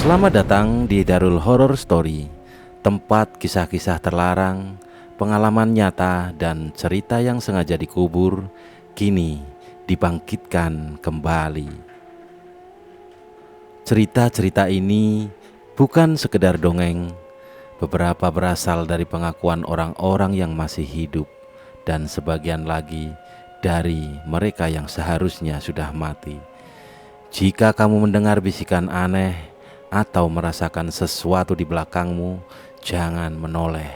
Selamat datang di Darul Horror Story, tempat kisah-kisah terlarang, pengalaman nyata, dan cerita yang sengaja dikubur, kini dibangkitkan kembali. Cerita-cerita ini bukan sekedar dongeng, beberapa berasal dari pengakuan orang-orang yang masih hidup, dan sebagian lagi dari mereka yang seharusnya sudah mati. Jika kamu mendengar bisikan aneh atau merasakan sesuatu di belakangmu, jangan menoleh,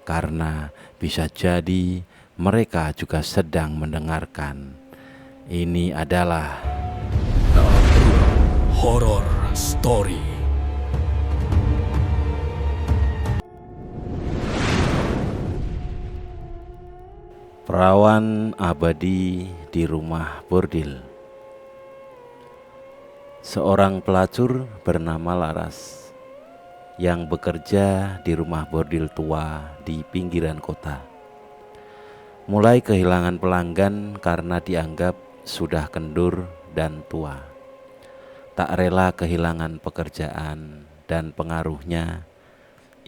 karena bisa jadi mereka juga sedang mendengarkan. Ini adalah Horror Story. Perawan abadi di rumah bordil. Seorang pelacur bernama Laras yang bekerja di rumah bordil tua di pinggiran kota mulai kehilangan pelanggan karena dianggap sudah kendur dan tua. Tak rela kehilangan pekerjaan dan pengaruhnya,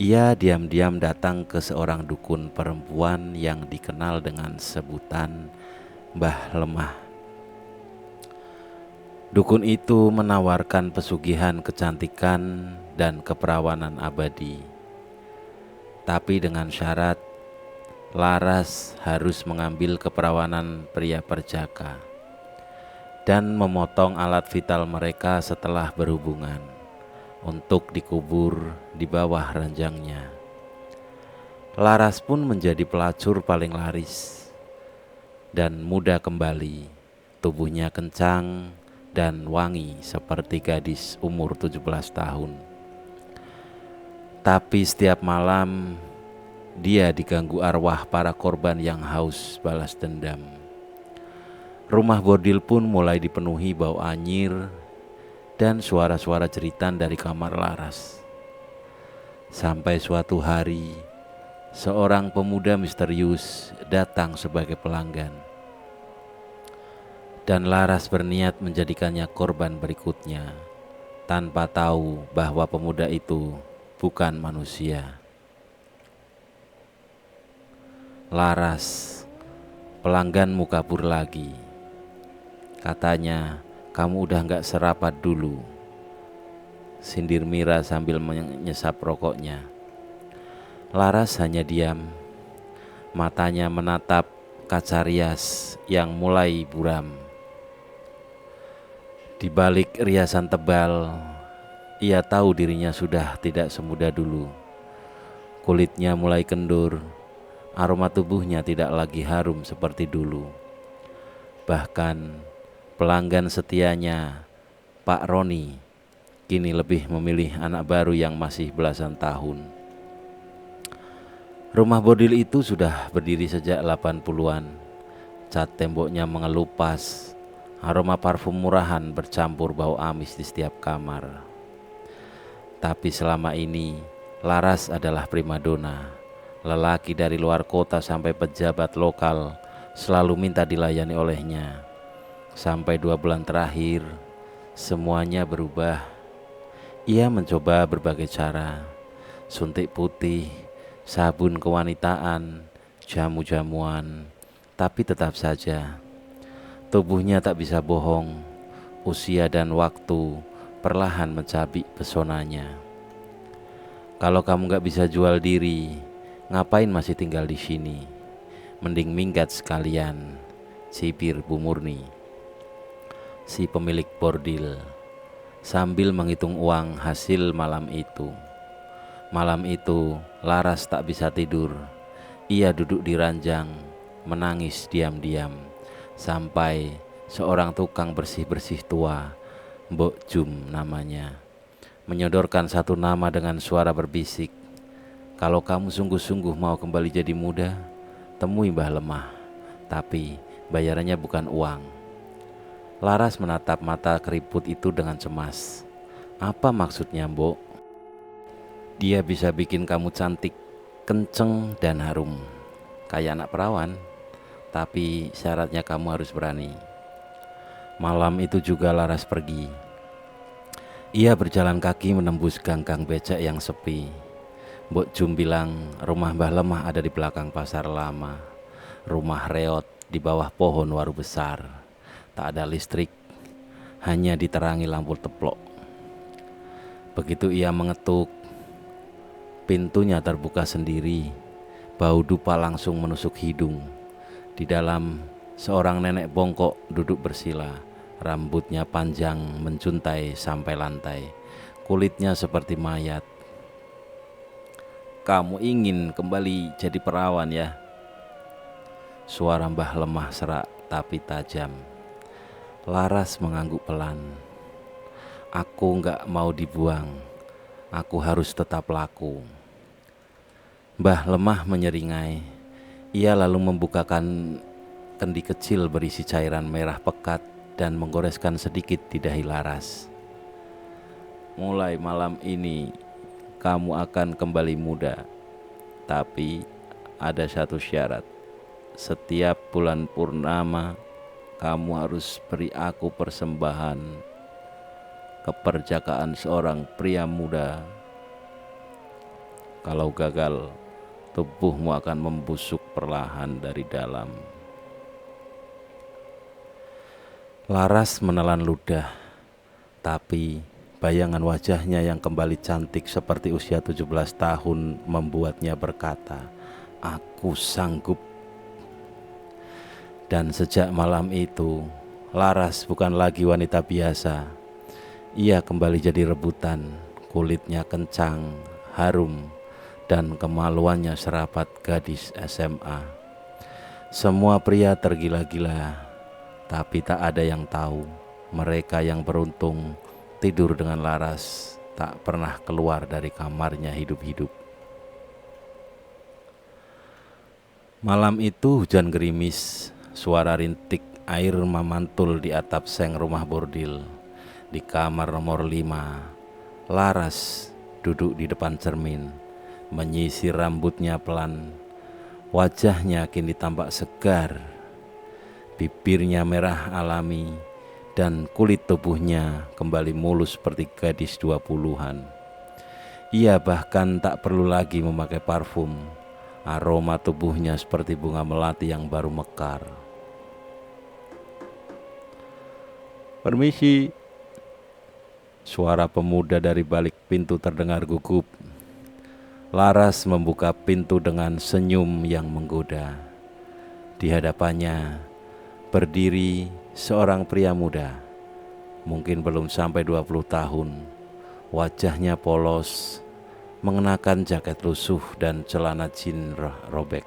ia diam-diam datang ke seorang dukun perempuan yang dikenal dengan sebutan Mbah Lemah. Dukun itu menawarkan pesugihan kecantikan dan keperawanan abadi, tapi dengan syarat Laras harus mengambil keperawanan pria perjaka dan memotong alat vital mereka setelah berhubungan untuk dikubur di bawah ranjangnya. Laras pun menjadi pelacur paling laris dan muda kembali. Tubuhnya kencang dan wangi seperti gadis umur 17 tahun. Tapi setiap malam dia diganggu arwah para korban yang haus balas dendam. Rumah bordil pun mulai dipenuhi bau anyir dan suara-suara jeritan dari kamar Laras. Sampai suatu hari, seorang pemuda misterius datang sebagai pelanggan, dan Laras berniat menjadikannya korban berikutnya, tanpa tahu bahwa pemuda itu bukan manusia. Laras, pelangganmu kabur lagi. Katanya, kamu udah gak serapat dulu, sindir Mira sambil menyesap rokoknya. Laras hanya diam, matanya menatap kaca rias yang mulai buram. Di balik riasan tebal, ia tahu dirinya sudah tidak semuda dulu. Kulitnya mulai kendur, aroma tubuhnya tidak lagi harum seperti dulu. Bahkan pelanggan setianya, Pak Roni, kini lebih memilih anak baru yang masih belasan tahun. Rumah bordil itu sudah berdiri sejak 80-an. Cat temboknya mengelupas, aroma parfum murahan bercampur bau amis di setiap kamar. Tapi selama ini Laras adalah primadona. Lelaki dari luar kota sampai pejabat lokal selalu minta dilayani olehnya. Sampai 2 bulan terakhir, semuanya berubah. Ia mencoba berbagai cara, suntik putih, sabun kewanitaan, jamu-jamuan, tapi tetap saja tubuhnya tak bisa bohong. Usia dan waktu perlahan mencabik pesonanya. Kalau kamu gak bisa jual diri, ngapain masih tinggal di sini? Mending minggat sekalian, cibir Bu Murni, si pemilik bordil, sambil menghitung uang hasil malam itu. Malam itu Laras tak bisa tidur. Ia duduk di ranjang, menangis diam-diam, sampai seorang tukang bersih-bersih tua, Mbok Jum namanya, menyodorkan satu nama dengan suara berbisik. Kalau kamu sungguh-sungguh mau kembali jadi muda, temui Mbah Lemah, tapi bayarannya bukan uang. Laras menatap mata keriput itu dengan cemas. Apa maksudnya, Mbok? Dia bisa bikin kamu cantik, kenceng, dan harum, kayak anak perawan. Tapi syaratnya kamu harus berani. Malam itu juga Laras pergi. Ia berjalan kaki menembus gang-gang becek yang sepi. Mbok Jum bilang rumah Mbah Lemah ada di belakang pasar lama. Rumah reot di bawah pohon waru besar. Tak ada listrik, hanya diterangi lampu teplok. Begitu ia mengetuk, pintunya terbuka sendiri. Bau dupa langsung menusuk hidung. Di dalam, seorang nenek bongkok duduk bersila. Rambutnya panjang menjuntai sampai lantai. Kulitnya seperti mayat. "Kamu ingin kembali jadi perawan ya?" Suara Mbah Lemah serak tapi tajam. Laras mengangguk pelan. "Aku gak mau dibuang. Aku harus tetap laku." Mbah Lemah menyeringai. Ia lalu membukakan kendi kecil berisi cairan merah pekat dan menggoreskan sedikit di dahi Laras. "Mulai malam ini kamu akan kembali muda. Tapi ada satu syarat. Setiap bulan purnama kamu harus beri aku persembahan keperjakaan seorang pria muda. Kalau gagal, tubuhmu akan membusuk perlahan dari dalam." Laras menelan ludah, tapi bayangan wajahnya yang kembali cantik seperti usia 17 tahun membuatnya berkata, "Aku sanggup." Dan sejak malam itu, Laras bukan lagi wanita biasa. Ia kembali jadi rebutan, kulitnya kencang, harum, dan kemaluannya serapat gadis SMA. Semua pria tergila-gila, tapi tak ada yang tahu mereka yang beruntung tidur dengan Laras tak pernah keluar dari kamarnya hidup-hidup. Malam itu hujan gerimis, suara rintik air memantul di atap seng rumah bordil. Di kamar nomor 5, Laras duduk di depan cermin, menyisir rambutnya pelan. Wajahnya kini tampak segar. Bibirnya merah alami dan kulit tubuhnya kembali mulus seperti gadis 20-an. Ia bahkan tak perlu lagi memakai parfum. Aroma tubuhnya seperti bunga melati yang baru mekar. "Permisi." Suara pemuda dari balik pintu terdengar gugup. Laras membuka pintu dengan senyum yang menggoda. Di hadapannya berdiri seorang pria muda, mungkin belum sampai 20 tahun. Wajahnya polos, mengenakan jaket lusuh dan celana jeans robek.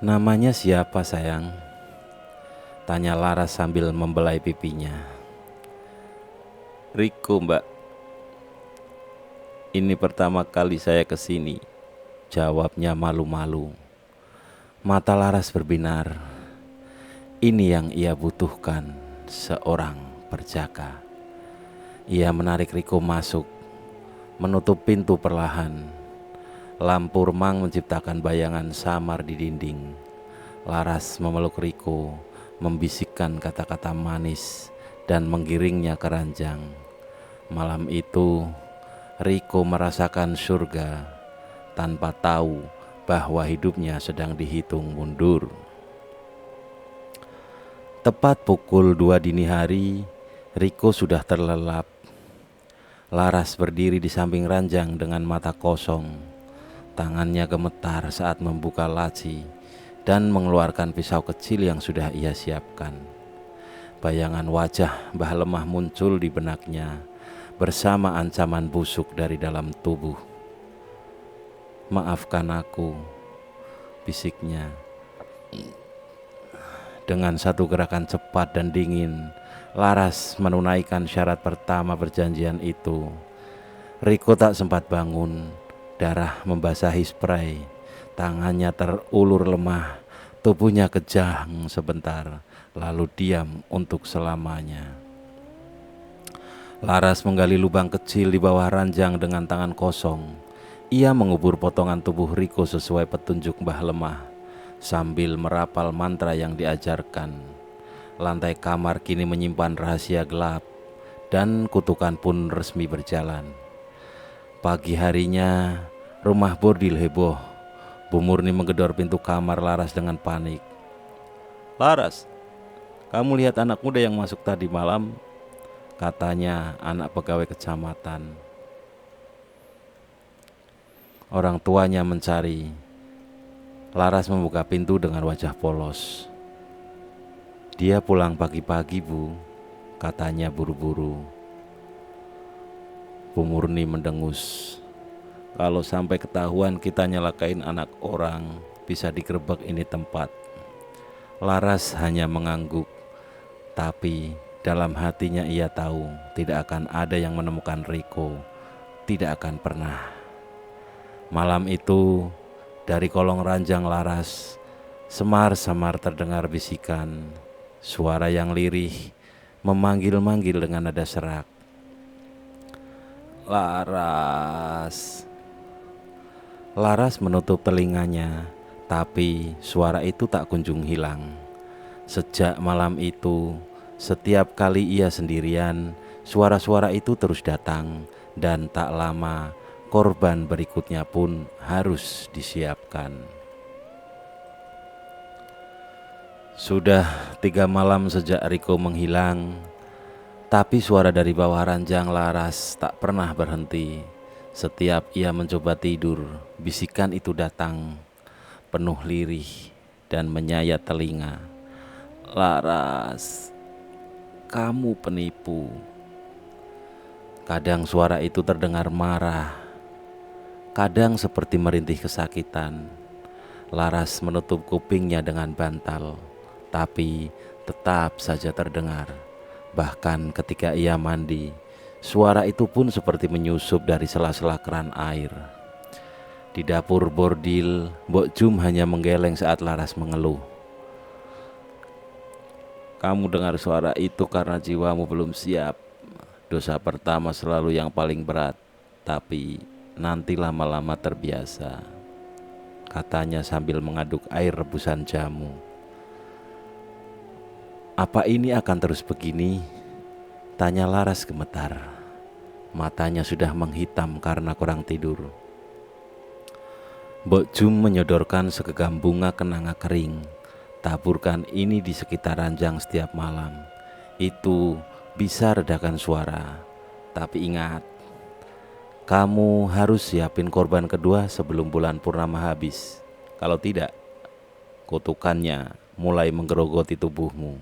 "Namanya siapa, sayang?" tanya Laras sambil membelai pipinya. "Riko, Mbak. Ini pertama kali saya kesini," jawabnya malu-malu. Mata Laras berbinar. Ini yang ia butuhkan, seorang perjaka. Ia menarik Riko masuk, menutup pintu perlahan. Lampu remang menciptakan bayangan samar di dinding. Laras memeluk Riko, membisikkan kata-kata manis dan menggiringnya ke ranjang. Malam itu Riko merasakan surga tanpa tahu bahwa hidupnya sedang dihitung mundur. Tepat pukul 2 dini hari, Riko sudah terlelap. Laras berdiri di samping ranjang dengan mata kosong. Tangannya gemetar saat membuka laci dan mengeluarkan pisau kecil yang sudah ia siapkan. Bayangan wajah Mbah Lemah muncul di benaknya bersama ancaman busuk dari dalam tubuh. "Maafkan aku," bisiknya. Dengan satu gerakan cepat dan dingin, Laras menunaikan syarat pertama perjanjian itu. Riko tak sempat bangun, darah membasahi spray. Tangannya terulur lemah, tubuhnya kejang sebentar, lalu diam untuk selamanya. Laras menggali lubang kecil di bawah ranjang dengan tangan kosong. Ia mengubur potongan tubuh Riko sesuai petunjuk Mbah Lemah sambil merapal mantra yang diajarkan. Lantai kamar kini menyimpan rahasia gelap, dan kutukan pun resmi berjalan. Pagi harinya, rumah bordil heboh. Bu Murni menggedor pintu kamar Laras dengan panik. "Laras, kamu lihat anak muda yang masuk tadi malam?" katanya anak pegawai kecamatan. Orang tuanya mencari. Laras membuka pintu dengan wajah polos. "Dia pulang pagi-pagi, Bu," katanya buru-buru. Bu Murni mendengus. "Kalau sampai ketahuan kita nyelakain anak orang, bisa digerebek ini tempat." Laras hanya mengangguk, tapi dalam hatinya ia tahu tidak akan ada yang menemukan Riko, tidak akan pernah. Malam itu, dari kolong ranjang Laras, semar-samar terdengar bisikan, suara yang lirih, memanggil-manggil dengan nada serak. "Laras." Laras menutup telinganya, tapi suara itu tak kunjung hilang. Sejak malam itu, setiap kali ia sendirian, suara-suara itu terus datang, dan tak lama korban berikutnya pun harus disiapkan. Sudah 3 malam sejak Riko menghilang, tapi suara dari bawah ranjang Laras tak pernah berhenti. Setiap ia mencoba tidur, bisikan itu datang, penuh lirih dan menyayat telinga. "Laras, kamu penipu." Kadang suara itu terdengar marah, kadang seperti merintih kesakitan. Laras menutup kupingnya dengan bantal, tapi tetap saja terdengar. Bahkan ketika ia mandi, suara itu pun seperti menyusup dari sela-sela keran air. Di dapur bordil, Mbok Jum hanya menggeleng saat Laras mengeluh. "Kamu dengar suara itu karena jiwamu belum siap. Dosa pertama selalu yang paling berat, tapi nanti lama-lama terbiasa," katanya sambil mengaduk air rebusan jamu. "Apa ini akan terus begini?" tanya Laras gemetar. Matanya sudah menghitam karena kurang tidur. Mbok Jum menyodorkan segenggam bunga kenanga kering. "Taburkan ini di sekitar ranjang setiap malam. Itu bisa redakan suara. Tapi ingat, kamu harus siapin korban kedua sebelum bulan purnama habis. Kalau tidak, kutukannya mulai menggerogoti tubuhmu."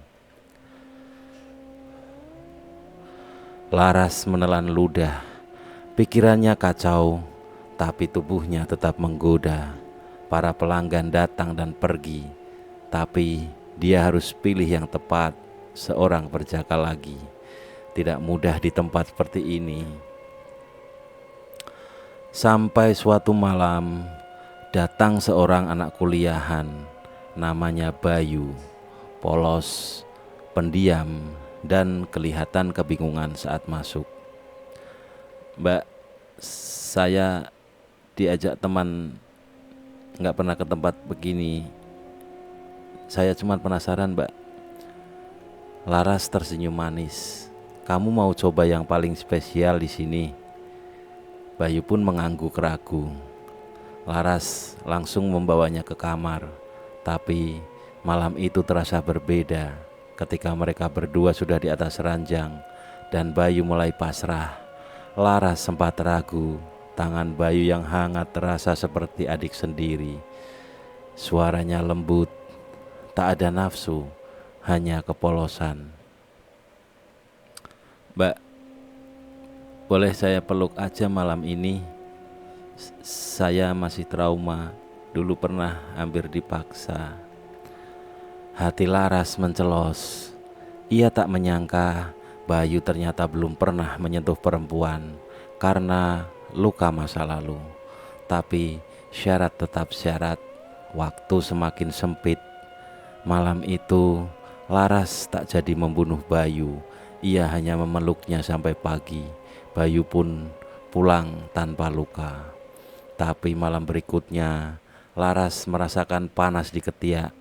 Laras menelan ludah. Pikirannya kacau, tapi tubuhnya tetap menggoda. Para pelanggan datang dan pergi, tapi dia harus pilih yang tepat, seorang berjaga lagi. Tidak mudah di tempat seperti ini. Sampai suatu malam, datang seorang anak kuliahan, namanya Bayu. Polos, pendiam, dan kelihatan kebingungan saat masuk. "Mbak, saya diajak teman, nggak pernah ke tempat begini. Saya cuma penasaran, Mbak." Laras tersenyum manis. "Kamu mau coba yang paling spesial di sini?" Bayu pun mengangguk ragu. Laras langsung membawanya ke kamar, tapi malam itu terasa berbeda. Ketika mereka berdua sudah di atas ranjang dan Bayu mulai pasrah, Laras sempat ragu. Tangan Bayu yang hangat terasa seperti adik sendiri. Suaranya lembut, tak ada nafsu, hanya kepolosan. "Mbak, boleh saya peluk aja malam ini? Saya masih trauma, dulu pernah hampir dipaksa." Hati Laras mencelos. Ia tak menyangka Bayu ternyata belum pernah menyentuh perempuan karena luka masa lalu. Tapi syarat tetap syarat, waktu semakin sempit. Malam itu Laras tak jadi membunuh Bayu. Ia hanya memeluknya sampai pagi. Bayu pun pulang tanpa luka. Tapi malam berikutnya Laras merasakan panas di ketiak.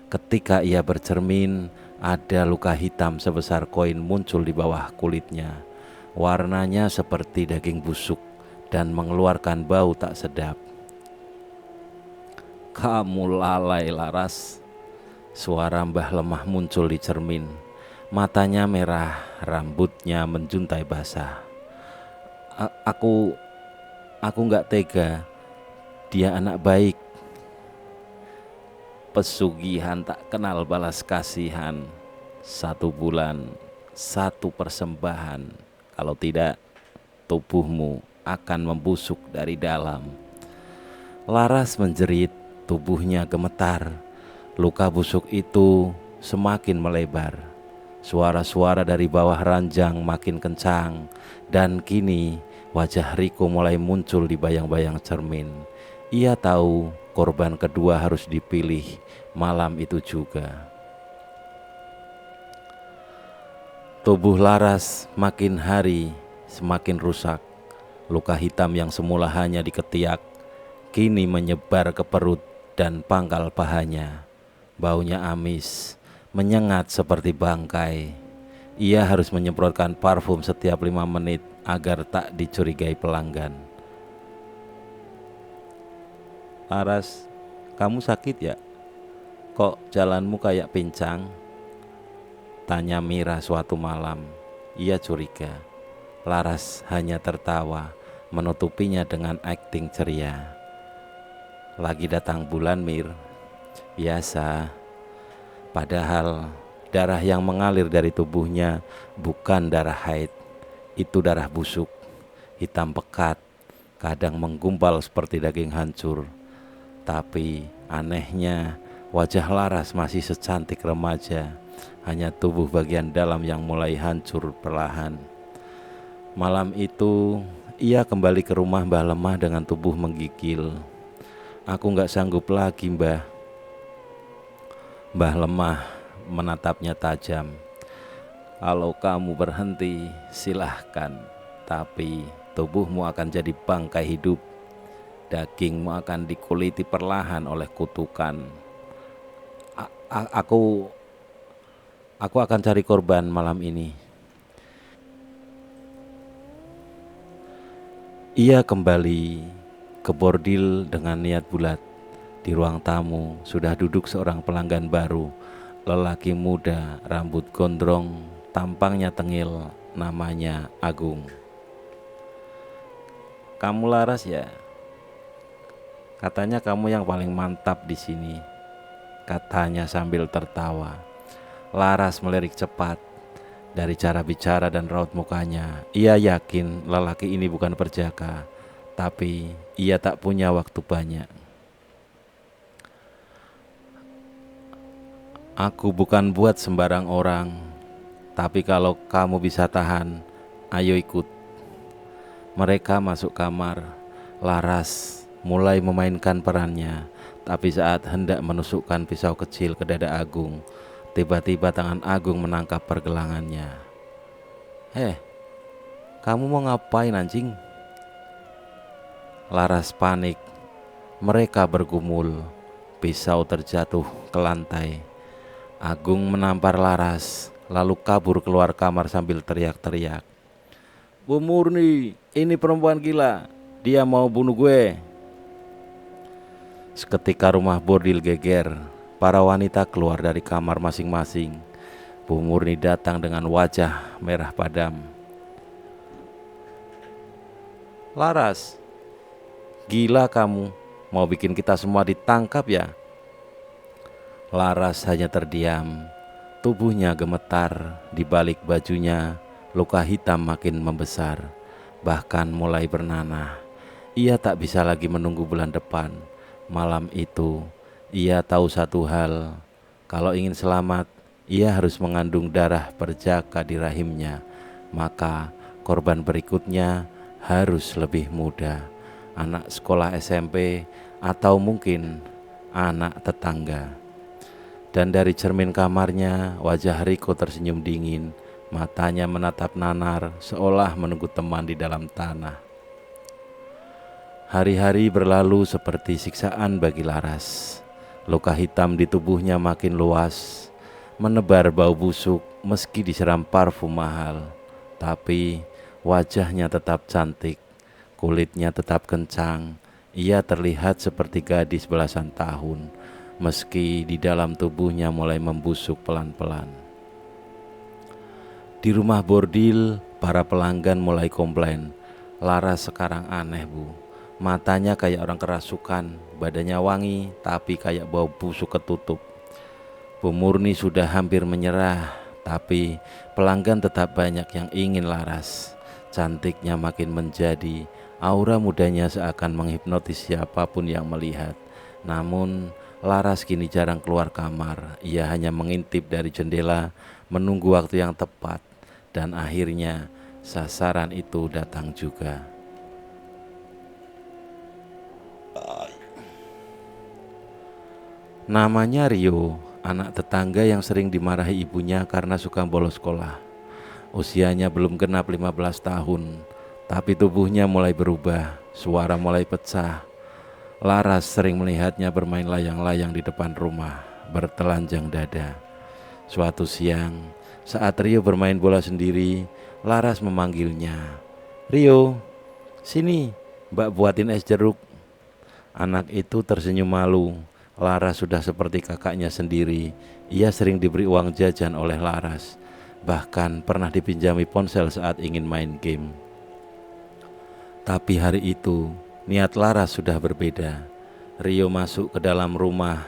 Ketika ia bercermin, Ada luka hitam sebesar koin muncul di bawah kulitnya. Warnanya seperti daging busuk dan mengeluarkan bau tak sedap. "Kamu lalai, Laras." Suara Mbah Lemah muncul di cermin. Matanya merah, rambutnya menjuntai basah. Aku gak tega. Dia anak baik." "Pesugihan tak kenal balas kasihan. 1 bulan, 1 persembahan. Kalau tidak, tubuhmu akan membusuk dari dalam." Laras menjerit, tubuhnya gemetar. Luka busuk itu semakin melebar. Suara-suara dari bawah ranjang makin kencang, dan kini wajah Riko mulai muncul di bayang-bayang cermin. Ia tahu korban kedua harus dipilih malam itu juga. Tubuh Laras makin hari semakin rusak. Luka hitam yang semula hanya di ketiak kini menyebar ke perut dan pangkal pahanya. Baunya amis, menyengat seperti bangkai. Ia harus menyemprotkan parfum setiap 5 menit agar tak dicurigai pelanggan. "Laras, kamu sakit ya? Kok jalanmu kayak pincang?" tanya Mira suatu malam. Ia curiga. Laras hanya tertawa, menutupinya dengan akting ceria. "Lagi datang bulan, Mir." "Biasa." Padahal darah yang mengalir dari tubuhnya bukan darah haid. Itu darah busuk, hitam pekat, kadang menggumpal seperti daging hancur. Tapi anehnya wajah Laras masih secantik remaja. Hanya tubuh bagian dalam yang mulai hancur perlahan. Malam itu ia kembali ke rumah Mbah Lemah dengan tubuh menggigil. "Aku gak sanggup lagi, Mbah." Mbah Lemah menatapnya tajam. "Kalau kamu berhenti, silahkan. Tapi tubuhmu akan jadi bangkai hidup. Dagingmu akan dikuliti perlahan oleh kutukan. Aku akan cari korban malam ini." Ia kembali ke bordil dengan niat bulat. Di ruang tamu sudah duduk seorang pelanggan baru. Lelaki muda, rambut gondrong, tampangnya tengil, namanya Agung. "Kamu Laras ya? Katanya kamu yang paling mantap di sini," katanya sambil tertawa. Laras melirik cepat. Dari cara bicara dan raut mukanya, ia yakin lelaki ini bukan perjaka. Tapi ia tak punya waktu banyak. "Aku bukan buat sembarang orang. Tapi kalau kamu bisa tahan, ayo ikut." Mereka masuk kamar. Laras mulai memainkan perannya. Tapi saat hendak menusukkan pisau kecil ke dada Agung, tiba-tiba tangan Agung menangkap pergelangannya. Kamu mau ngapain, anjing?" Laras panik. Mereka bergumul. Pisau terjatuh ke lantai. Agung menampar Laras, lalu kabur keluar kamar sambil teriak-teriak. "Bu Murni, ini perempuan gila. Dia mau bunuh gue." Seketika rumah bordil geger. Para wanita keluar dari kamar masing-masing. Bu Murni datang dengan wajah merah padam. "Laras, gila kamu, mau bikin kita semua ditangkap ya?" Laras hanya terdiam. Tubuhnya gemetar. Di balik bajunya, luka hitam makin membesar, bahkan mulai bernanah. Ia tak bisa lagi menunggu bulan depan. Malam itu ia tahu satu hal. Kalau ingin selamat, ia harus mengandung darah perjaka di rahimnya. Maka korban berikutnya harus lebih muda. Anak sekolah SMP atau mungkin anak tetangga. Dan dari cermin kamarnya, wajah Riko tersenyum dingin. Matanya menatap nanar seolah menunggu teman di dalam tanah. Hari-hari berlalu seperti siksaan bagi Laras. Luka hitam di tubuhnya makin luas. menebar bau busuk meski disiram parfum mahal. Tapi wajahnya tetap cantik, kulitnya tetap kencang. Ia terlihat seperti gadis belasan tahun, meski di dalam tubuhnya mulai membusuk pelan-pelan. Di rumah bordil, para pelanggan mulai komplain. Laras sekarang aneh, Bu. Matanya kayak orang kerasukan, badannya wangi, tapi kayak bau busuk ketutup. Bu Murni sudah hampir menyerah, tapi pelanggan tetap banyak yang ingin Laras. Cantiknya makin menjadi, aura mudanya seakan menghipnotis siapapun yang melihat. Namun Laras kini jarang keluar kamar. Ia hanya mengintip dari jendela, menunggu waktu yang tepat. Dan akhirnya sasaran itu datang juga. Namanya Rio, anak tetangga yang sering dimarahi ibunya karena suka bolos sekolah. Usianya belum genap 15 tahun, tapi tubuhnya mulai berubah, suara mulai pecah. Laras sering melihatnya bermain layang-layang di depan rumah, bertelanjang dada. Suatu siang, saat Rio bermain bola sendiri, Laras memanggilnya. "Rio, sini, Mbak buatin es jeruk." Anak itu tersenyum malu. Laras sudah seperti kakaknya sendiri. Ia sering diberi uang jajan oleh Laras, bahkan pernah dipinjami ponsel saat ingin main game. Tapi hari itu niat Laras sudah berbeda. Rio masuk ke dalam rumah.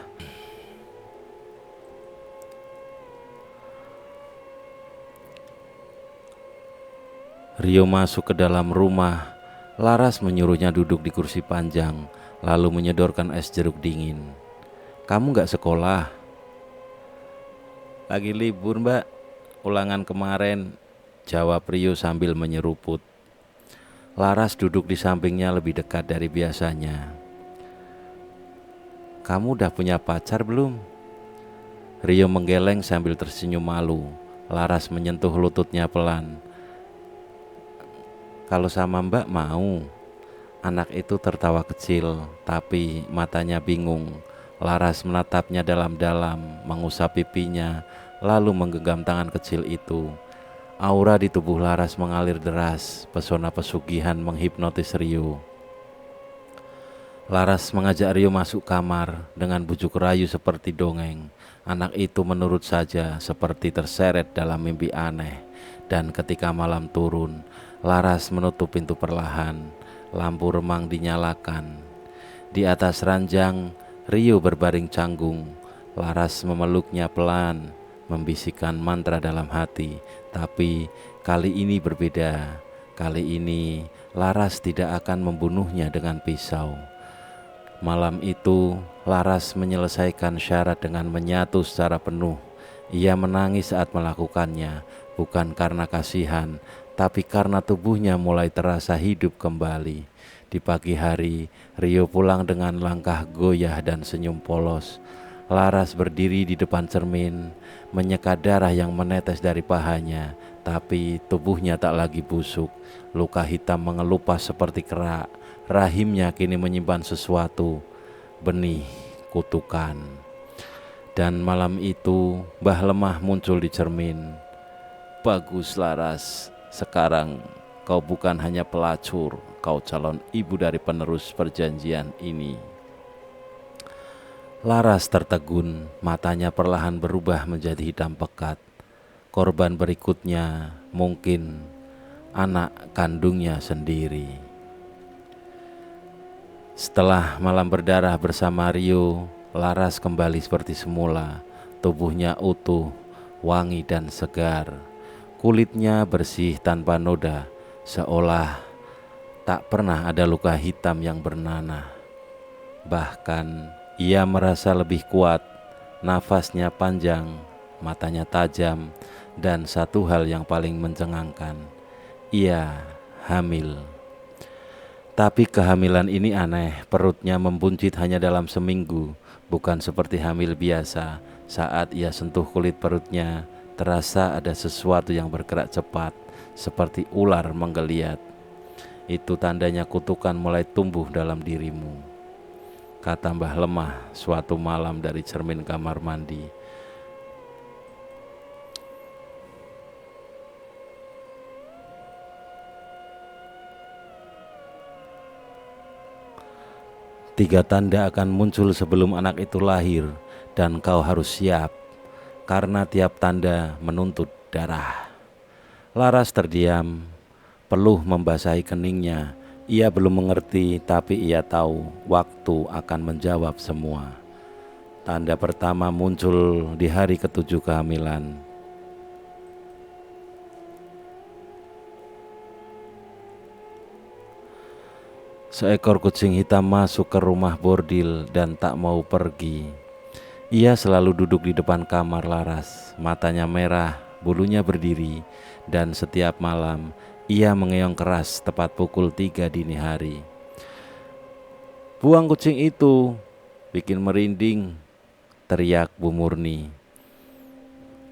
Laras menyuruhnya duduk di kursi panjang, lalu menyodorkan es jeruk dingin. "Kamu gak sekolah?" "Lagi libur, Mbak. Ulangan kemarin," jawab Rio sambil menyeruput. Laras duduk di sampingnya lebih dekat dari biasanya. "Kamu udah punya pacar belum?" Rio menggeleng sambil tersenyum malu. Laras menyentuh lututnya pelan. "Kalau sama Mbak mau." Anak itu tertawa kecil, tapi matanya bingung. Laras menatapnya dalam-dalam, mengusap pipinya, lalu menggenggam tangan kecil itu. Aura di tubuh Laras mengalir deras, pesona pesugihan menghipnotis Rio. Laras mengajak Rio masuk kamar dengan bujuk rayu seperti dongeng. Anak itu menurut saja, seperti terseret dalam mimpi aneh. Dan ketika malam turun, Laras menutup pintu perlahan. Lampu remang dinyalakan. Di atas ranjang, Rio berbaring canggung. Laras memeluknya pelan, membisikkan mantra dalam hati. Tapi kali ini berbeda. Kali ini Laras tidak akan membunuhnya dengan pisau. Malam itu Laras menyelesaikan syarat dengan menyatu secara penuh. Ia menangis saat melakukannya, bukan karena kasihan, tapi karena tubuhnya mulai terasa hidup kembali. Di pagi hari, Rio pulang dengan langkah goyah dan senyum polos. Laras berdiri di depan cermin, menyeka darah yang menetes dari pahanya, tapi tubuhnya tak lagi busuk. Luka hitam mengelupas seperti kerak. Rahimnya kini menyimpan sesuatu, benih kutukan. Dan malam itu, Mbah Lemah muncul di cermin. "Bagus Laras, sekarang kau bukan hanya pelacur, kau calon ibu dari penerus perjanjian ini." Laras tertegun, matanya perlahan berubah menjadi hitam pekat. Korban berikutnya mungkin anak kandungnya sendiri. Setelah malam berdarah bersama Rio, Laras kembali seperti semula. Tubuhnya utuh, wangi dan segar. Kulitnya bersih tanpa noda, seolah tak pernah ada luka hitam yang bernanah. Bahkan ia merasa lebih kuat. Nafasnya panjang, matanya tajam, dan satu hal yang paling mencengangkan, ia hamil. Tapi kehamilan ini aneh, perutnya membuncit hanya dalam seminggu, bukan seperti hamil biasa. Saat ia sentuh kulit perutnya, terasa ada sesuatu yang bergerak cepat, seperti ular menggeliat. "Itu tandanya kutukan mulai tumbuh dalam dirimu," kata Mbah Lemah suatu malam dari cermin kamar mandi. 3 tanda akan muncul sebelum anak itu lahir, dan kau harus siap, karena tiap tanda menuntut darah. Laras terdiam, peluh membasahi keningnya. Ia belum mengerti, tapi ia tahu waktu akan menjawab semua. Tanda pertama muncul di hari ke-7 kehamilan. Seekor kucing hitam masuk ke rumah bordil dan tak mau pergi. Ia selalu duduk di depan kamar Laras, matanya merah, bulunya berdiri, dan setiap malam ia mengeong keras tepat pukul 3 dini hari. "Buang kucing itu, bikin merinding," teriak Bu Murni.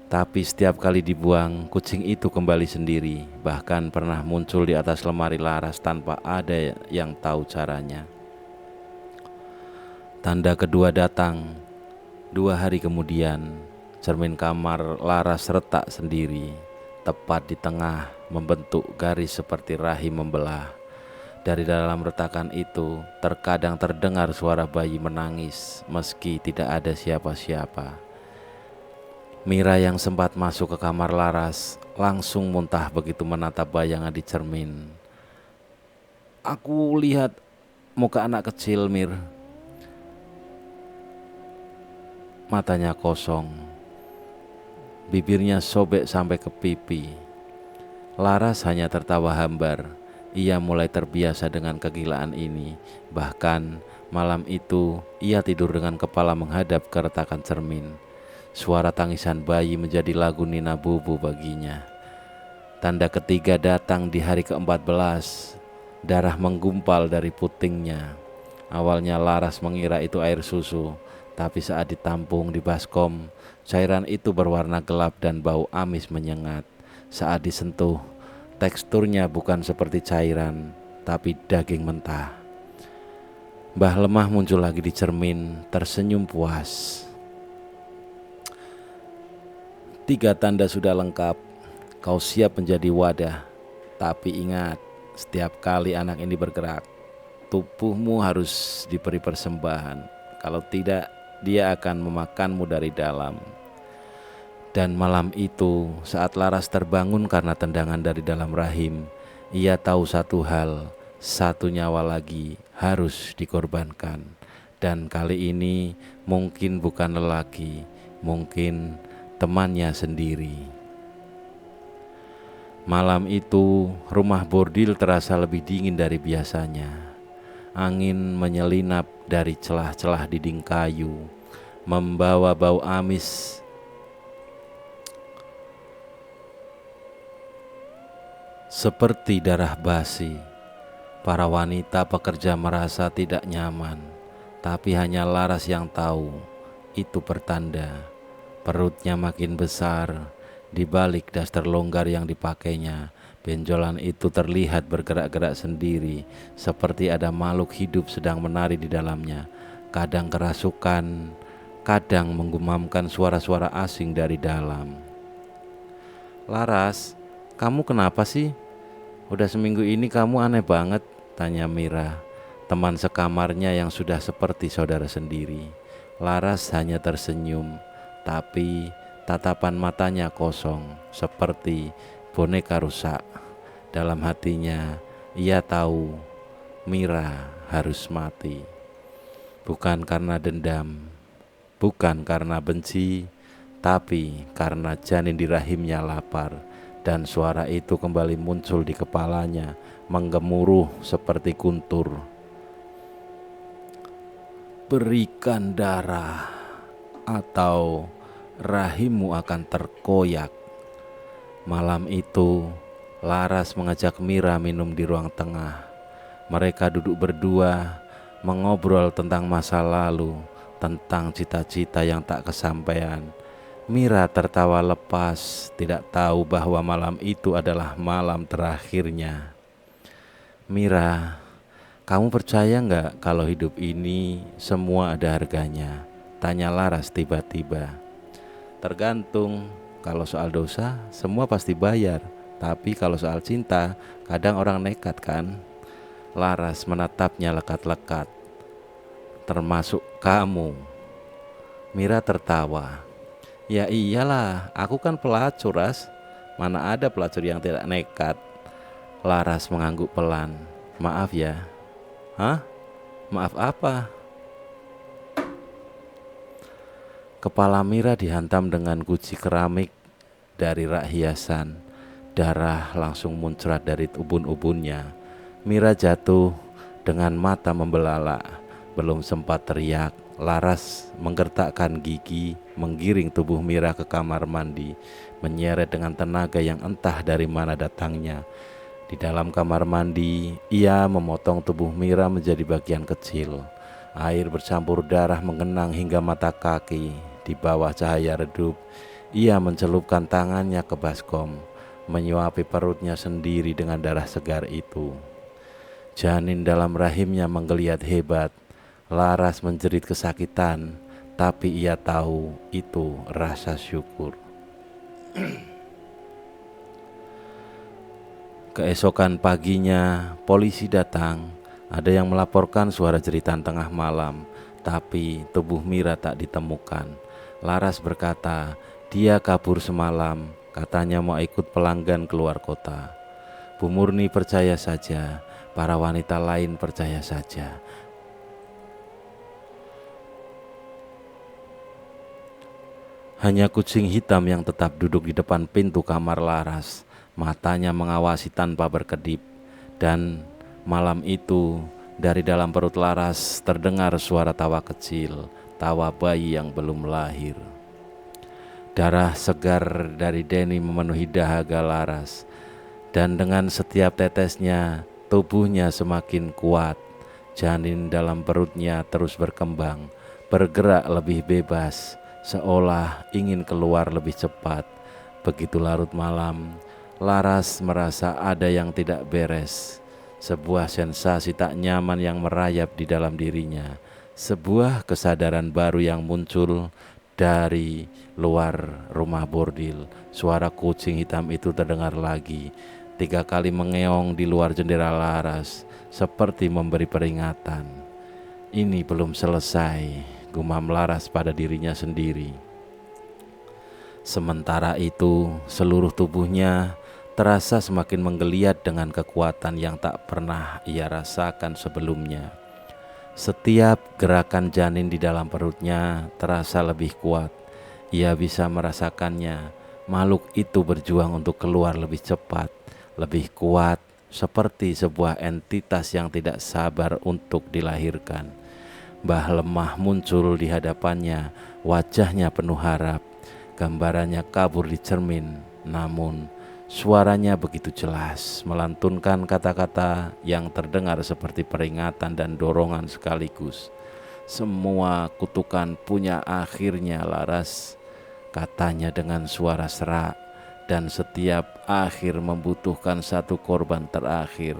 Tapi setiap kali dibuang, kucing itu kembali sendiri, bahkan pernah muncul di atas lemari Laras tanpa ada yang tahu caranya. Tanda kedua datang 2 hari kemudian. Cermin kamar Laras retak sendiri, tepat di tengah, membentuk garis seperti rahim membelah. Dari dalam retakan itu, terkadang terdengar suara bayi menangis meski tidak ada siapa-siapa. Mira yang sempat masuk ke kamar Laras langsung muntah begitu menatap bayangan di cermin. "Aku lihat muka anak kecil, Mir." Matanya kosong, bibirnya sobek sampai ke pipi. Laras hanya tertawa hambar. Ia mulai terbiasa dengan kegilaan ini. Bahkan malam itu ia tidur dengan kepala menghadap ke retakan cermin. Suara tangisan bayi menjadi lagu Nina Bubu baginya. Tanda ketiga datang di hari ke-14. Darah menggumpal dari putingnya. Awalnya Laras mengira itu air susu, tapi saat ditampung di baskom, cairan itu berwarna gelap dan bau amis menyengat. Saat disentuh, teksturnya bukan seperti cairan, tapi daging mentah. Mbah Lemah muncul lagi di cermin, tersenyum puas. "3 tanda sudah lengkap, kau siap menjadi wadah. Tapi ingat, setiap kali anak ini bergerak, tubuhmu harus diberi persembahan. Kalau tidak, dia akan memakanmu dari dalam." Dan malam itu, saat Laras terbangun karena tendangan dari dalam rahim, ia tahu satu hal, satu nyawa lagi harus dikorbankan. Dan kali ini mungkin bukan lelaki, mungkin temannya sendiri. Malam itu, rumah bordil terasa lebih dingin dari biasanya. Angin menyelinap dari celah-celah dinding kayu, membawa bau amis seperti darah basi. Para wanita pekerja merasa tidak nyaman, tapi hanya Laras yang tahu itu pertanda. Perutnya makin besar, di balik daster longgar yang dipakainya, benjolan itu terlihat bergerak-gerak sendiri, seperti ada makhluk hidup sedang menari di dalamnya. Kadang kerasukan, kadang menggumamkan suara-suara asing dari dalam. "Laras, kamu kenapa sih? Udah seminggu ini kamu aneh banget," tanya Mira, teman sekamarnya yang sudah seperti saudara sendiri. Laras hanya tersenyum, tapi tatapan matanya kosong, seperti boneka rusak. Dalam hatinya, ia tahu Mira harus mati. Bukan karena dendam, bukan karena benci, tapi karena janin di rahimnya lapar. Dan suara itu kembali muncul di kepalanya, menggemuruh seperti guntur. "Berikan darah, atau rahimmu akan terkoyak." Malam itu, Laras mengajak Mira minum di ruang tengah. Mereka duduk berdua, mengobrol tentang masa lalu, tentang cita-cita yang tak kesampaian. Mira tertawa lepas, tidak tahu bahwa malam itu adalah malam terakhirnya. "Mira, kamu percaya nggak kalau hidup ini semua ada harganya?" tanya Laras tiba-tiba. "Tergantung. Kalau soal dosa, semua pasti bayar. Tapi kalau soal cinta, kadang orang nekat kan?" Laras menatapnya lekat-lekat. termasuk kamu. Mira tertawa. Ya iyalah, aku kan pelacur, Ras. Mana ada pelacur yang tidak nekat. Laras mengangguk pelan. Maaf ya. Hah? Maaf apa? Kepala Mira dihantam dengan guci keramik dari rak hiasan. Darah langsung muncrat dari ubun-ubunnya. Mira jatuh dengan mata membelalak. Belum sempat teriak, Laras menggertakkan gigi, menggiring tubuh Mira ke kamar mandi, menyeret dengan tenaga yang entah dari mana datangnya. Di dalam kamar mandi, ia memotong tubuh Mira menjadi bagian kecil. Air bercampur darah mengenang hingga mata kaki. Di bawah cahaya redup, ia mencelupkan tangannya ke baskom, menyuapi perutnya sendiri dengan darah segar itu. Janin dalam rahimnya menggeliat hebat. Laras menjerit kesakitan, tapi ia tahu itu rasa syukur. Keesokan paginya, polisi datang. Ada yang melaporkan suara jeritan tengah malam, tapi tubuh Mira tak ditemukan. Laras berkata, dia kabur semalam, katanya mau ikut pelanggan keluar kota. Bu Murni percaya saja, para wanita lain percaya saja. Hanya kucing hitam yang tetap duduk di depan pintu kamar Laras. Matanya mengawasi tanpa berkedip. Dan malam itu dari dalam perut Laras terdengar suara tawa kecil, tawa bayi yang belum lahir. Darah segar dari Denny memenuhi dahaga Laras. Dan dengan setiap tetesnya tubuhnya semakin kuat. Janin dalam perutnya terus berkembang, bergerak lebih bebas, seolah ingin keluar lebih cepat. Begitu larut malam, Laras merasa ada yang tidak beres. Sebuah sensasi tak nyaman yang merayap di dalam dirinya. Sebuah kesadaran baru yang muncul dari luar rumah bordil. Suara kucing hitam itu terdengar lagi. 3 kali mengeong di luar jendela Laras, seperti memberi peringatan. Ini belum selesai, gumam Laras pada dirinya sendiri. Sementara itu, seluruh tubuhnya terasa semakin menggeliat dengan kekuatan yang tak pernah ia rasakan sebelumnya. Setiap gerakan janin di dalam perutnya terasa lebih kuat. Ia bisa merasakannya. Makhluk itu berjuang untuk keluar lebih cepat, lebih kuat, seperti sebuah entitas yang tidak sabar untuk dilahirkan. Mbah Lemah muncul di hadapannya, wajahnya penuh harap. Gambarannya kabur di cermin, namun suaranya begitu jelas, melantunkan kata-kata yang terdengar seperti peringatan dan dorongan sekaligus. Semua kutukan punya akhirnya, Laras, katanya dengan suara serak, dan setiap akhir membutuhkan satu korban terakhir.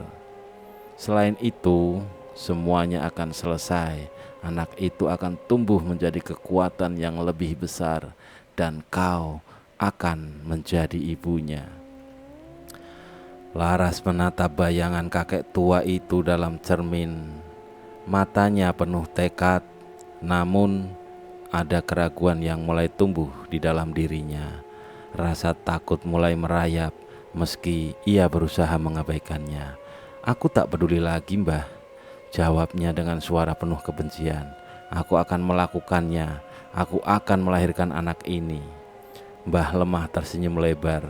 Selain itu, semuanya akan selesai. Anak itu akan tumbuh menjadi kekuatan yang lebih besar, dan kau akan menjadi ibunya. Laras menatap bayangan kakek tua itu dalam cermin. Matanya penuh tekad, namun ada keraguan yang mulai tumbuh di dalam dirinya. Rasa takut mulai merayap meski ia berusaha mengabaikannya. Aku tak peduli lagi, Mbah, jawabnya dengan suara penuh kebencian. Aku akan melakukannya. Aku akan melahirkan anak ini. Mbah Lemah tersenyum lebar.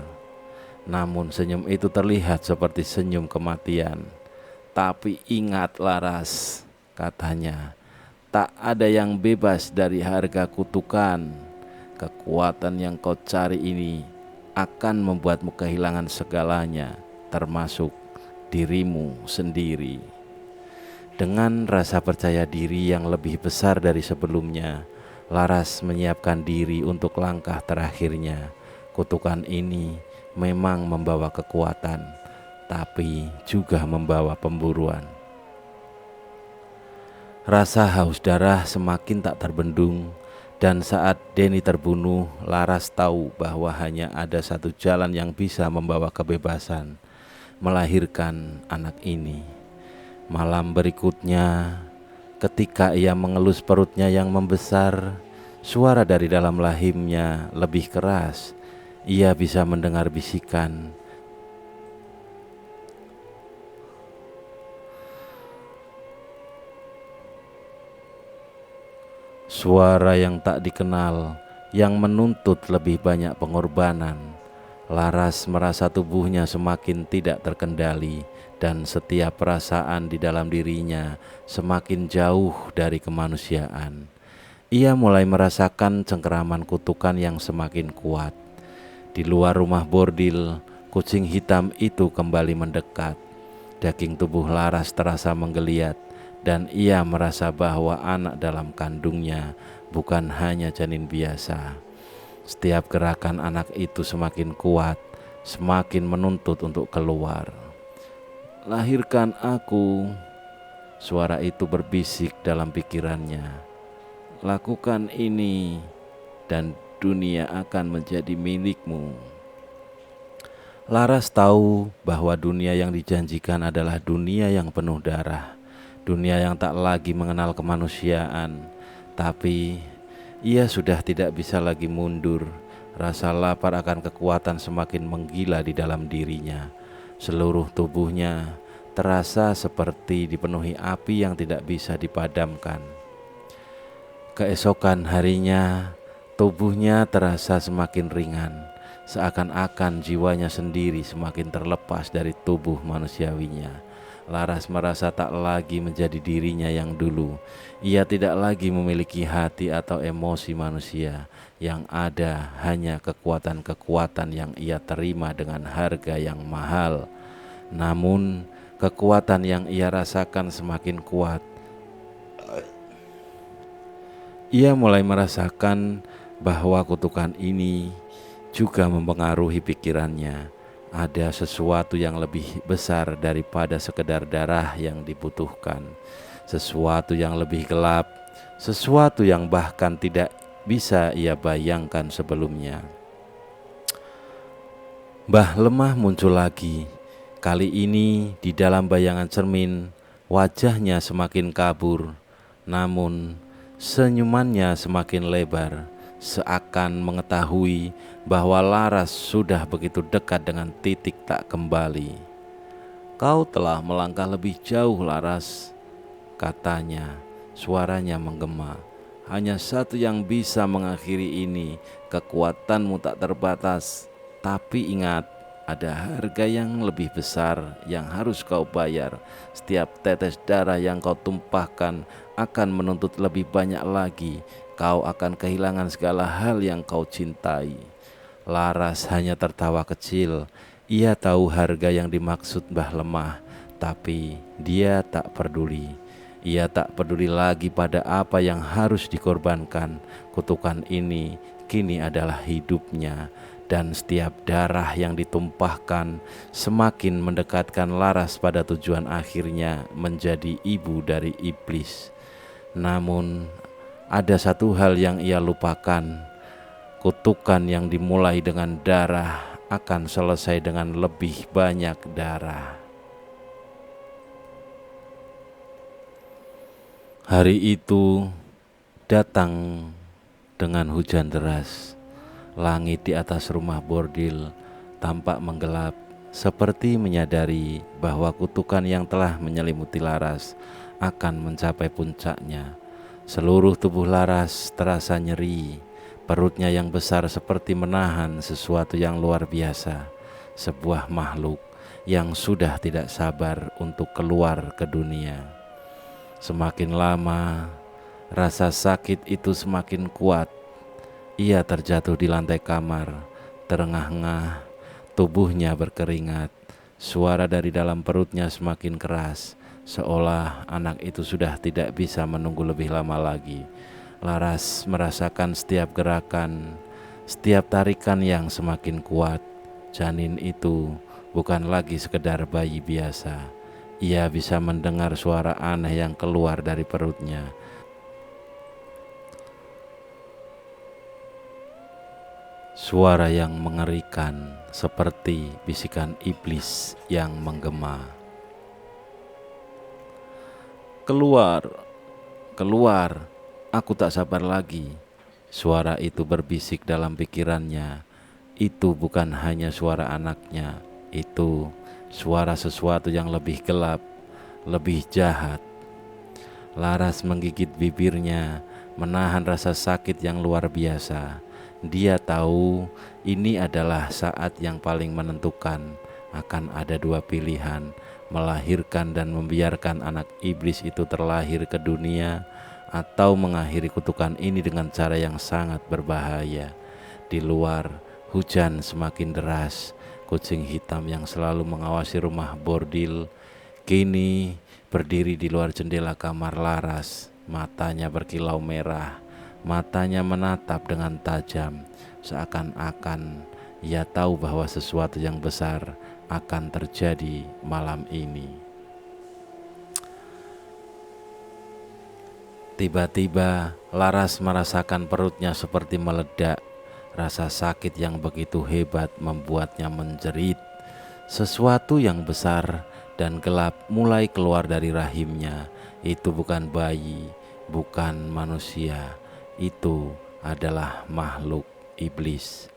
Namun senyum itu terlihat seperti senyum kematian. Tapi ingat, Laras, katanya, tak ada yang bebas dari harga kutukan. Kekuatan yang kau cari ini akan membuatmu kehilangan segalanya, termasuk dirimu sendiri. Dengan rasa percaya diri yang lebih besar dari sebelumnya, Laras menyiapkan diri untuk langkah terakhirnya. Kutukan ini memang membawa kekuatan, tapi juga membawa pemburuan. Rasa haus darah semakin tak terbendung, dan saat Denny terbunuh, Laras tahu bahwa hanya ada satu jalan yang bisa membawa kebebasan, melahirkan anak ini. Malam berikutnya, Ketika ia mengelus perutnya yang membesar, suara dari dalam rahimnya lebih keras. Ia bisa mendengar bisikan, suara yang tak dikenal, yang menuntut lebih banyak pengorbanan. Laras merasa tubuhnya semakin tidak terkendali dan setiap perasaan di dalam dirinya semakin jauh dari kemanusiaan. Ia mulai merasakan cengkeraman kutukan yang semakin kuat. Di luar rumah bordil, kucing hitam itu kembali mendekat. Daging tubuh Laras terasa menggeliat dan ia merasa bahwa anak dalam kandungnya bukan hanya janin biasa. Setiap gerakan anak itu semakin kuat, semakin menuntut untuk keluar. "Lahirkan aku," suara itu berbisik dalam pikirannya. "Lakukan ini dan dunia akan menjadi milikmu." Laras tahu bahwa dunia yang dijanjikan adalah dunia yang penuh darah, dunia yang tak lagi mengenal kemanusiaan. Tapi ia sudah tidak bisa lagi mundur. Rasa lapar akan kekuatan semakin menggila di dalam dirinya. Seluruh tubuhnya terasa seperti dipenuhi api yang tidak bisa dipadamkan. Keesokan harinya, tubuhnya terasa semakin ringan, seakan-akan jiwanya sendiri semakin terlepas dari tubuh manusiawinya. Laras merasa tak lagi menjadi dirinya yang dulu. Ia tidak lagi memiliki hati atau emosi manusia. Yang ada hanya kekuatan-kekuatan yang ia terima dengan harga yang mahal. Namun, kekuatan yang ia rasakan semakin kuat. Ia mulai merasakan bahwa kutukan ini juga mempengaruhi pikirannya. Ada sesuatu yang lebih besar daripada sekedar darah yang dibutuhkan. Sesuatu yang lebih gelap, sesuatu yang bahkan tidak bisa ia bayangkan sebelumnya. Mbah Lemah muncul lagi. Kali ini di dalam bayangan cermin, wajahnya semakin kabur. Namun senyumannya semakin lebar, seakan mengetahui bahwa Laras sudah begitu dekat dengan titik tak kembali. "Kau telah melangkah lebih jauh, Laras," katanya. Suaranya menggema. "Hanya satu yang bisa mengakhiri ini. Kekuatanmu tak terbatas. Tapi ingat, ada harga yang lebih besar yang harus kau bayar. Setiap tetes darah yang kau tumpahkan akan menuntut lebih banyak lagi. Kau akan kehilangan segala hal yang kau cintai." Laras hanya tertawa kecil. Ia tahu harga yang dimaksud Mbah Lemah, tapi dia tak peduli. Ia tak peduli lagi pada apa yang harus dikorbankan. Kutukan ini kini adalah hidupnya, dan setiap darah yang ditumpahkan semakin mendekatkan Laras pada tujuan akhirnya menjadi ibu dari iblis. Namun ada satu hal yang ia lupakan. Kutukan yang dimulai dengan darah akan selesai dengan lebih banyak darah. Hari itu datang dengan hujan deras. Langit di atas rumah bordil tampak menggelap, seperti menyadari bahwa kutukan yang telah menyelimuti Laras akan mencapai puncaknya. Seluruh tubuh Laras terasa nyeri. Perutnya yang besar seperti menahan sesuatu yang luar biasa. Sebuah makhluk yang sudah tidak sabar untuk keluar ke dunia. Semakin lama, rasa sakit itu semakin kuat. Ia terjatuh di lantai kamar, terengah-engah, tubuhnya berkeringat. Suara dari dalam perutnya semakin keras, seolah anak itu sudah tidak bisa menunggu lebih lama lagi. Laras merasakan setiap gerakan, setiap tarikan yang semakin kuat. Janin itu bukan lagi sekedar bayi biasa. Ia bisa mendengar suara aneh yang keluar dari perutnya. Suara yang mengerikan seperti bisikan iblis yang menggema. "Keluar, keluar, aku tak sabar lagi." Suara itu berbisik dalam pikirannya. Itu bukan hanya suara anaknya, itu suara sesuatu yang lebih gelap, lebih jahat. Laras menggigit bibirnya, menahan rasa sakit yang luar biasa. Dia tahu ini adalah saat yang paling menentukan. Akan ada dua pilihan, melahirkan dan membiarkan anak iblis itu terlahir ke dunia, atau mengakhiri kutukan ini dengan cara yang sangat berbahaya. Di luar, hujan semakin deras. Kucing hitam yang selalu mengawasi rumah bordil kini berdiri di luar jendela kamar Laras. Matanya berkilau merah, matanya menatap dengan tajam, seakan-akan ia tahu bahwa sesuatu yang besar akan terjadi malam ini. Tiba-tiba Laras merasakan perutnya seperti meledak. Rasa sakit yang begitu hebat membuatnya menjerit. Sesuatu yang besar dan gelap mulai keluar dari rahimnya. Itu bukan bayi, bukan manusia. Itu adalah makhluk iblis.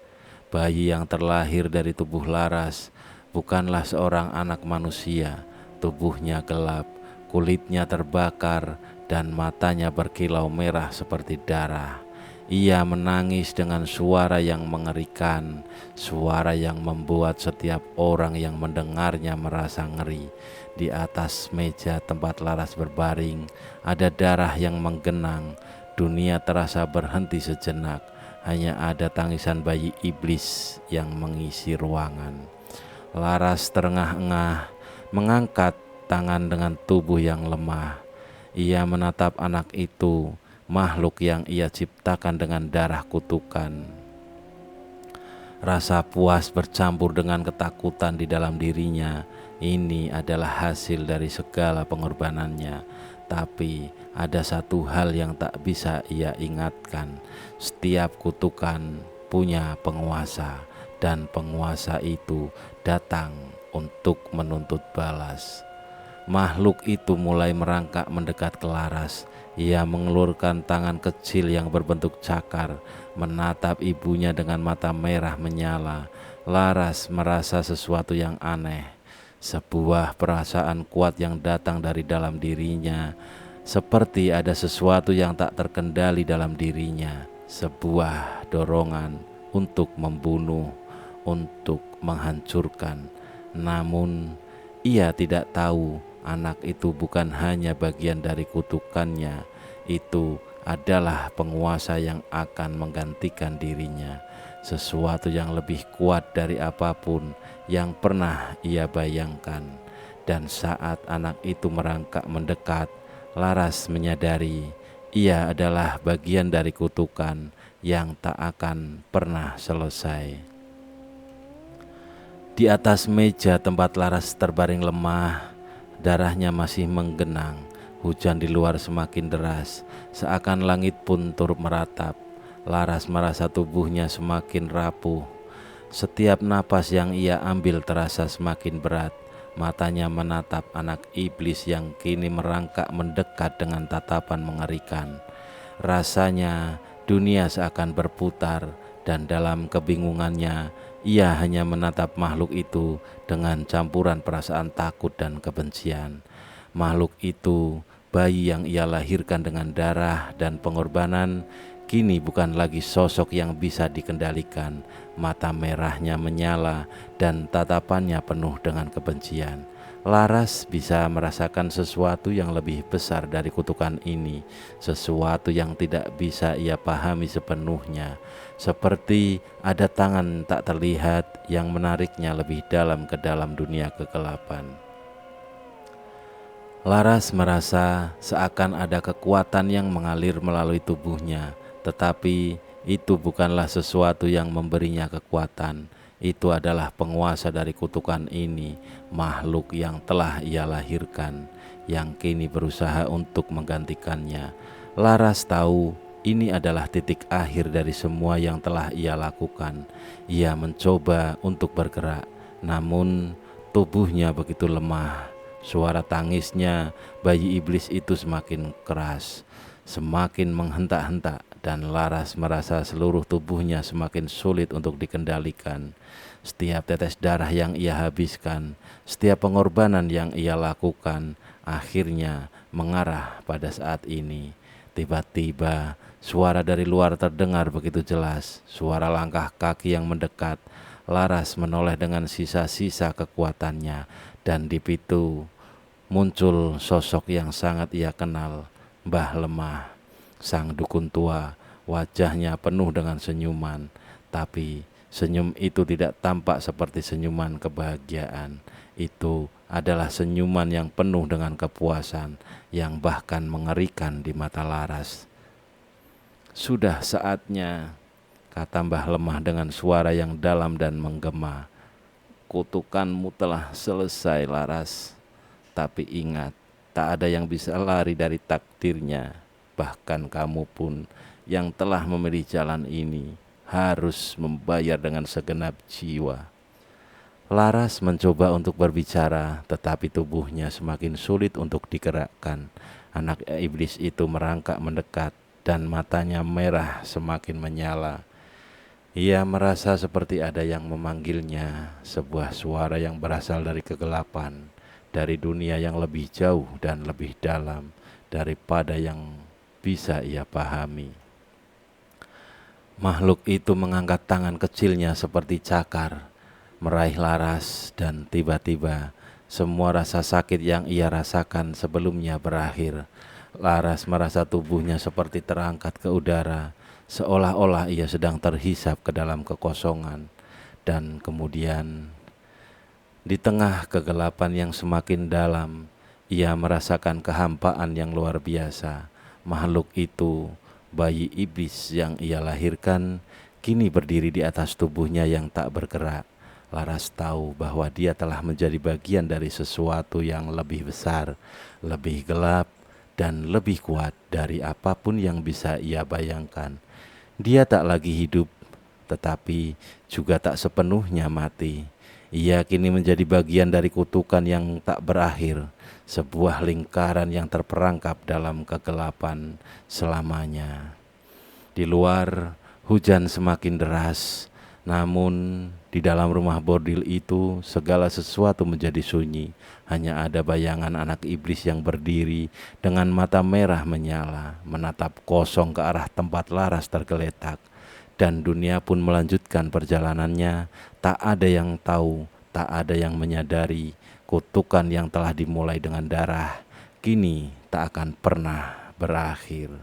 Bayi yang terlahir dari tubuh Laras bukanlah seorang anak manusia. Tubuhnya gelap, kulitnya terbakar, dan matanya berkilau merah seperti darah. Ia menangis dengan suara yang mengerikan, suara yang membuat setiap orang yang mendengarnya merasa ngeri. Di atas meja tempat Laras berbaring, ada darah yang menggenang. Dunia terasa berhenti sejenak. Hanya ada tangisan bayi iblis yang mengisi ruangan. Laras terengah-engah, mengangkat tangan dengan tubuh yang lemah. Ia menatap anak itu, makhluk yang ia ciptakan dengan darah kutukan. Rasa puas bercampur dengan ketakutan di dalam dirinya. Ini adalah hasil dari segala pengorbanannya. Tapi ada satu hal yang tak bisa ia ingatkan. Setiap kutukan punya penguasa, dan penguasa itu datang untuk menuntut balas. Makhluk itu mulai merangkak mendekat ke Laras. Ia mengelurkan tangan kecil yang berbentuk cakar, menatap ibunya dengan mata merah menyala. Laras merasa sesuatu yang aneh, sebuah perasaan kuat yang datang dari dalam dirinya, seperti ada sesuatu yang tak terkendali dalam dirinya, sebuah dorongan untuk membunuh, untuk menghancurkan. Namun ia tidak tahu anak itu bukan hanya bagian dari kutukannya. Itu adalah penguasa yang akan menggantikan dirinya, sesuatu yang lebih kuat dari apapun yang pernah ia bayangkan. Dan saat anak itu merangkak mendekat, Laras menyadari ia adalah bagian dari kutukan yang tak akan pernah selesai. Di atas meja tempat Laras terbaring lemah, darahnya masih menggenang. Hujan di luar semakin deras, seakan langit pun turut meratap. Laras merasa tubuhnya semakin rapuh. Setiap napas yang ia ambil terasa semakin berat. Matanya menatap anak iblis yang kini merangkak mendekat dengan tatapan mengerikan. Rasanya dunia seakan berputar, dan dalam kebingungannya ia hanya menatap makhluk itu dengan campuran perasaan takut dan kebencian. Makhluk itu, bayi yang ia lahirkan dengan darah dan pengorbanan, kini bukan lagi sosok yang bisa dikendalikan. Mata merahnya menyala dan tatapannya penuh dengan kebencian. Laras bisa merasakan sesuatu yang lebih besar dari kutukan ini, sesuatu yang tidak bisa ia pahami sepenuhnya, seperti ada tangan tak terlihat yang menariknya lebih dalam ke dalam dunia kegelapan. Laras merasa seakan ada kekuatan yang mengalir melalui tubuhnya, tetapi itu bukanlah sesuatu yang memberinya kekuatan. Itu adalah penguasa dari kutukan ini, makhluk yang telah ia lahirkan, yang kini berusaha untuk menggantikannya. Laras tahu ini adalah titik akhir dari semua yang telah ia lakukan. Ia mencoba untuk bergerak, namun tubuhnya begitu lemah. Suara tangisnya bayi iblis itu semakin keras. semakin menghentak-hentak dan Laras merasa seluruh tubuhnya semakin sulit untuk dikendalikan. Setiap tetes darah yang ia habiskan, setiap pengorbanan yang ia lakukan, akhirnya mengarah pada saat ini. Tiba-tiba suara dari luar terdengar begitu jelas, suara langkah kaki yang mendekat. Laras menoleh dengan sisa-sisa kekuatannya, dan di pintu muncul sosok yang sangat ia kenal, Mbah Lemah, sang dukun tua. Wajahnya penuh dengan senyuman, tapi senyum itu tidak tampak seperti senyuman kebahagiaan. Itu adalah senyuman yang penuh dengan kepuasan, yang bahkan mengerikan di mata Laras. "Sudah saatnya," kata Mbah Lemah dengan suara yang dalam dan menggema. "Kutukanmu telah selesai, Laras. Tapi ingat, tak ada yang bisa lari dari takdirnya. Bahkan kamu pun yang telah memilih jalan ini harus membayar dengan segenap jiwa." Laras mencoba untuk berbicara, tetapi tubuhnya semakin sulit untuk digerakkan. Anak iblis itu merangkak mendekat, dan matanya merah semakin menyala. Ia merasa seperti ada yang memanggilnya, sebuah suara yang berasal dari kegelapan, dari dunia yang lebih jauh dan lebih dalam daripada yang bisa ia pahami. Makhluk itu mengangkat tangan kecilnya seperti cakar, meraih Laras, dan tiba-tiba semua rasa sakit yang ia rasakan sebelumnya berakhir. Laras merasa tubuhnya seperti terangkat ke udara, seolah-olah ia sedang terhisap ke dalam kekosongan. Dan kemudian di tengah kegelapan yang semakin dalam, ia merasakan kehampaan yang luar biasa. Makhluk itu, bayi iblis yang ia lahirkan, kini berdiri di atas tubuhnya yang tak bergerak. Laras tahu bahwa dia telah menjadi bagian dari sesuatu yang lebih besar, lebih gelap, dan lebih kuat dari apapun yang bisa ia bayangkan. Dia tak lagi hidup, tetapi juga tak sepenuhnya mati. Ia kini menjadi bagian dari kutukan yang tak berakhir, sebuah lingkaran yang terperangkap dalam kegelapan selamanya. Di luar, hujan semakin deras, namun di dalam rumah bordil itu segala sesuatu menjadi sunyi. Hanya ada bayangan anak iblis yang berdiri dengan mata merah menyala, menatap kosong ke arah tempat Laras tergeletak. Dan dunia pun melanjutkan perjalanannya. Tak ada yang tahu, tak ada yang menyadari kutukan yang telah dimulai dengan darah kini tak akan pernah berakhir.